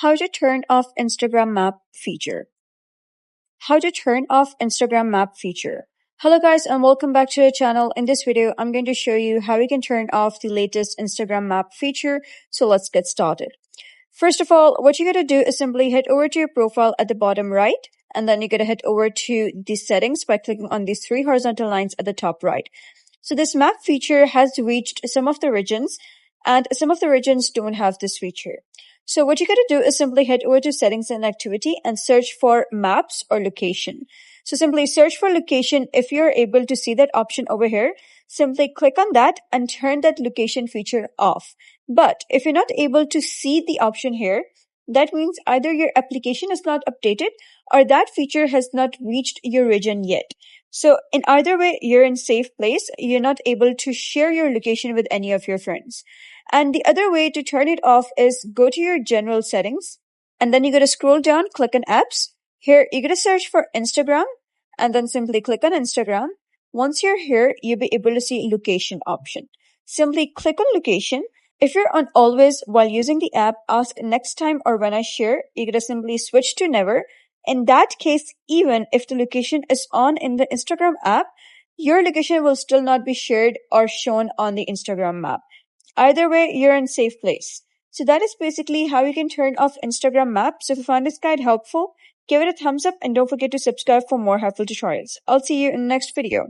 How to turn off Instagram map feature. How to turn off Instagram map feature. Hello guys and welcome back to the channel. In this video, I'm going to show you how you can turn off the latest Instagram map feature. So let's get started. First of all, what you gotta do is simply head over to your profile at the bottom right, and then you gotta head over to the settings by clicking on these three horizontal lines at the top right. So this map feature has reached some of the regions, and some of the regions don't have this feature. So what you gotta do is simply head over to settings and activity and search for maps or location. So simply search for location. If you're able to see that option over here, simply click on that and turn that location feature off. But if you're not able to see the option here, that means either your application is not updated or that feature has not reached your region yet. So in either way, you're in safe place. You're not able to share your location with any of your friends. And the other way to turn it off is go to your general settings, and then you gotta scroll down, click on apps. Here, you gotta search for Instagram and then simply click on Instagram. Once you're here, you'll be able to see location option. Simply click on location. If you're on always while using the app, ask next time or when I share, you gotta simply switch to never. In that case, even if the location is on in the Instagram app, your location will still not be shared or shown on the Instagram map. Either way, you're in safe place. So that is basically how you can turn off Instagram Maps. So if you find this guide helpful, give it a thumbs up and don't forget to subscribe for more helpful tutorials. I'll see you in the next video.